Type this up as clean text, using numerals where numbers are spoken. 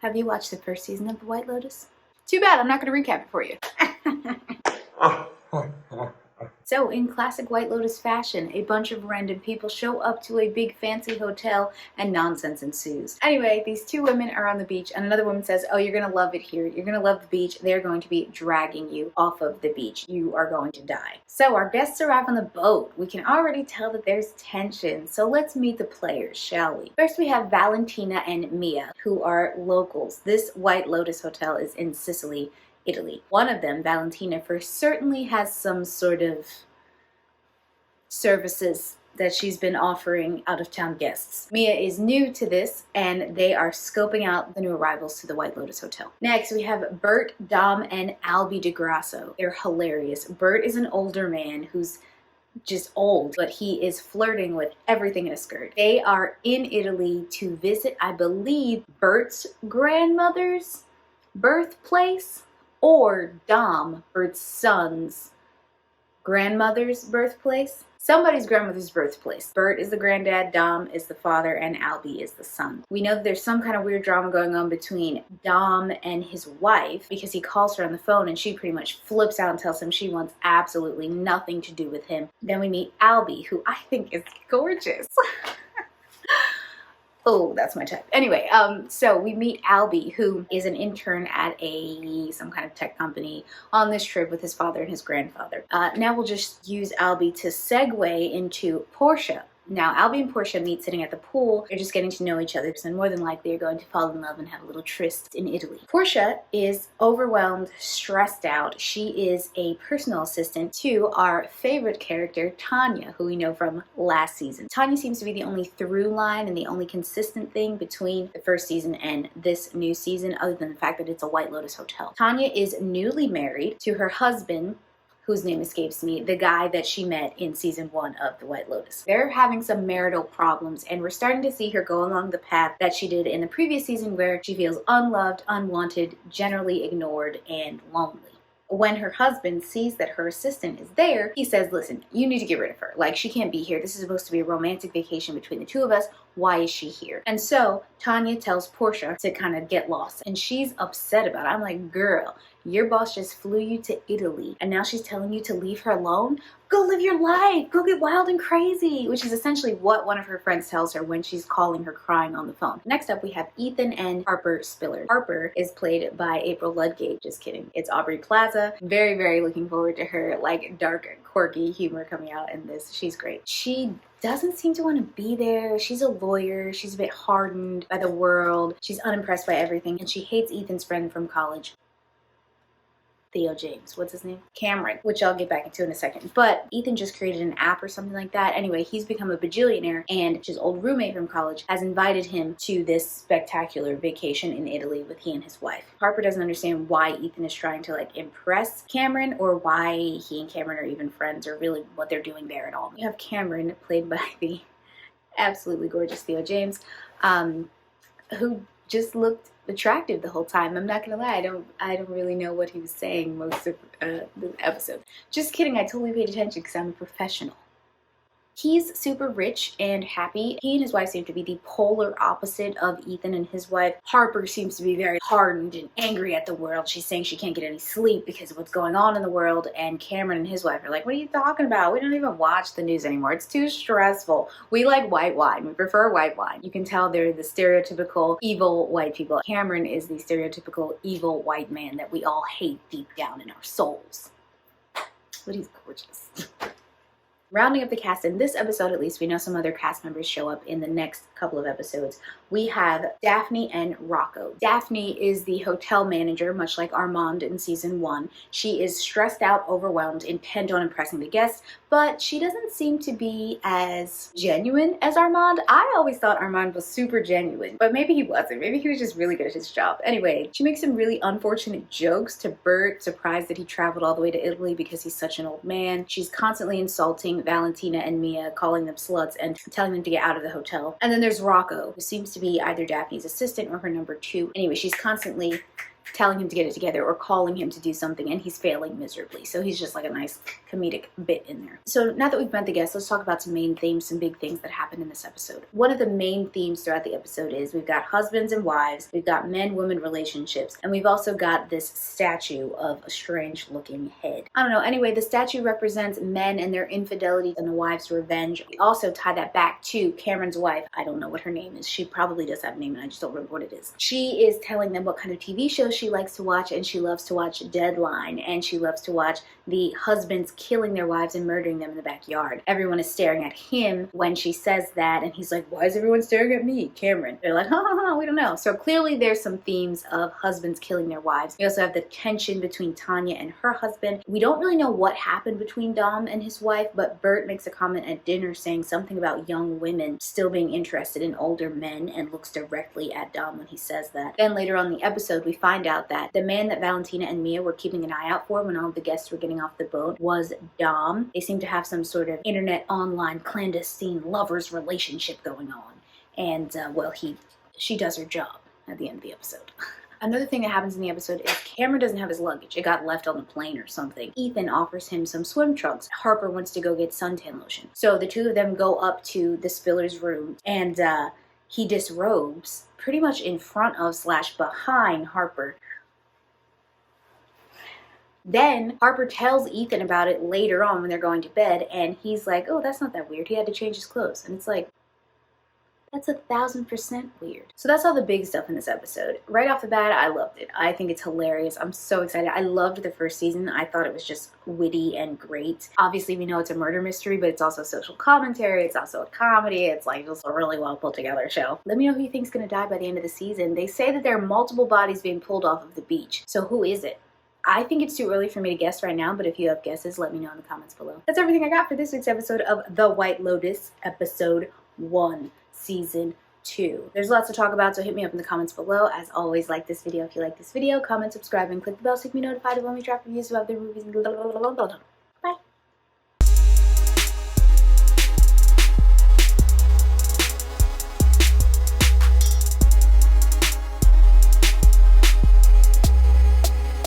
Have you watched the first season of The White Lotus? Too bad, I'm not going to recap it for you. So, in classic White Lotus fashion, a bunch of random people show up to a big fancy hotel and nonsense ensues. Anyway, these two women are on the beach and another woman says, oh, you're gonna love it here. You're gonna love the beach. They're going to be dragging you off of the beach. You are going to die. So our guests arrive on the boat. We can already tell that there's tension. So let's meet the players, shall we? First we have Valentina and Mia, who are locals. This White Lotus hotel is in Sicily, Italy. One of them, Valentina, for certainly has some sort of services that she's been offering out-of-town guests. Mia is new to this, and they are scoping out the new arrivals to the White Lotus Hotel. Next, we have Bert, Dom, and Albie DeGrasso. They're hilarious. Bert is an older man who's just old, but he is flirting with everything in a skirt. They are in Italy to visit, I believe, Bert's grandmother's birthplace, or Dom, Bert's son's grandmother's birthplace. Somebody's grandmother's birthplace. Bert is the granddad, Dom is the father, and Albie is the son. We know that there's some kind of weird drama going on between Dom and his wife because he calls her on the phone and she pretty much flips out and tells him she wants absolutely nothing to do with him. Then we meet Albie, who I think is gorgeous. Oh, that's my type. Anyway, so we meet Albie, who is an intern at some kind of tech company on this trip with his father and his grandfather. Now we'll just use Albie to segue into Portia. Now, Albie and Portia meet sitting at the pool. They're just getting to know each other, and more than likely they're going to fall in love and have a little tryst in Italy. Portia is overwhelmed, stressed out. She is a personal assistant to our favorite character, Tanya, who we know from last season. Tanya seems to be the only through line and the only consistent thing between the first season and this new season, other than the fact that it's a White Lotus hotel. Tanya is newly married to her husband, whose name escapes me, the guy that she met in season 1 of The White Lotus. They're having some marital problems, and we're starting to see her go along the path that she did in the previous season, where she feels unloved, unwanted, generally ignored, and lonely. When her husband sees that her assistant is there, he says, listen, you need to get rid of her. Like, she can't be here. This is supposed to be a romantic vacation between the two of us. Why is she here? And so Tanya tells Portia to kind of get lost, and she's upset about it. I'm like, girl, your boss just flew you to Italy, and now she's telling you to leave her alone? Go live your life. Go get wild and crazy, which is essentially what one of her friends tells her when she's calling her crying on the phone. Next up, we have Ethan and Harper Spiller. Harper is played by April Ludgate. Just kidding. It's Aubrey Plaza. Very, very looking forward to her, like, dark, quirky humor coming out in this. She's great. She doesn't seem to want to be there. She's a lawyer. She's a bit hardened by the world. She's unimpressed by everything, and she hates Ethan's friend from college, Theo James. What's his name? Cameron, which I'll get back into in a second. But Ethan just created an app or something like that. Anyway, he's become a bajillionaire, and his old roommate from college has invited him to this spectacular vacation in Italy with he and his wife. Harper doesn't understand why Ethan is trying to, like, impress Cameron, or why he and Cameron are even friends, or really what they're doing there at all. You have Cameron, played by the absolutely gorgeous Theo James, who just looked attractive the whole time. I'm not gonna lie, I don't really know what he was saying most of the episode. Just kidding, I totally paid attention because I'm a professional. He's super rich and happy. He and his wife seem to be the polar opposite of Ethan and his wife. Harper seems to be very hardened and angry at the world. She's saying she can't get any sleep because of what's going on in the world. And Cameron and his wife are like, what are you talking about? We don't even watch the news anymore. It's too stressful. We like white wine. We prefer white wine. You can tell they're the stereotypical evil white people. Cameron is the stereotypical evil white man that we all hate deep down in our souls. But he's gorgeous. Rounding up the cast in this episode, at least, we know some other cast members show up in the next couple of episodes. We have Daphne and Rocco. Daphne is the hotel manager, much like Armand in season 1. She is stressed out, overwhelmed, intent on impressing the guests, but she doesn't seem to be as genuine as Armand. I always thought Armand was super genuine, but maybe he wasn't. Maybe he was just really good at his job. Anyway, she makes some really unfortunate jokes to Bert, surprised that he traveled all the way to Italy because he's such an old man. She's constantly insulting Valentina and Mia, calling them sluts and telling them to get out of the hotel. And then there's Rocco, who seems to be either Daphne's assistant or her number 2. Anyway, she's constantly telling him to get it together or calling him to do something, and he's failing miserably. So he's just like a nice comedic bit in there. So now that we've met the guests, let's talk about some main themes, some big things that happen in this episode. One of the main themes throughout the episode is we've got husbands and wives, we've got men-women relationships, and we've also got this statue of a strange looking head. I don't know, anyway, the statue represents men and their infidelity and the wife's revenge. We also tie that back to Cameron's wife. I don't know what her name is. She probably does have a name and I just don't remember what it is. She is telling them what kind of TV shows she likes to watch, and she loves to watch Deadline, and she loves to watch the husbands killing their wives and murdering them in the backyard. Everyone is staring at him when she says that, and he's like, why is everyone staring at me, Cameron? They're like, ha ha ha, we don't know. So clearly there's some themes of husbands killing their wives. We also have the tension between Tanya and her husband. We don't really know what happened between Dom and his wife, but Bert makes a comment at dinner saying something about young women still being interested in older men and looks directly at Dom when he says that. Then later on in the episode, we find out that the man that Valentina and Mia were keeping an eye out for when all of the guests were getting off the boat was Dom. They seem to have some sort of internet online clandestine lovers relationship going on. And well, she does her job at the end of the episode. Another thing that happens in the episode is Cameron doesn't have his luggage. It got left on the plane or something. Ethan offers him some swim trunks. Harper wants to go get suntan lotion. So the two of them go up to the Spiller's room, and he disrobes pretty much in front of / behind Harper. Then Harper tells Ethan about it later on when they're going to bed, and he's like, oh, that's not that weird. He had to change his clothes. And it's like, that's 1000% weird. So that's all the big stuff in this episode. Right off the bat, I loved it. I think it's hilarious. I'm so excited. I loved the first season. I thought it was just witty and great. Obviously, we know it's a murder mystery, but it's also social commentary. It's also a comedy. It's like just a really well put together show. Let me know who you think's gonna die by the end of the season. They say that there are multiple bodies being pulled off of the beach. So who is it? I think it's too early for me to guess right now, but if you have guesses, let me know in the comments below. That's everything I got for this week's episode of The White Lotus, episode 1, season 2. There's lots to talk about, so hit me up in the comments below. As always, like this video if you like this video, comment, subscribe, and click the bell so you can be notified of when we drop reviews about the movies and blah, blah, blah, blah, blah, blah.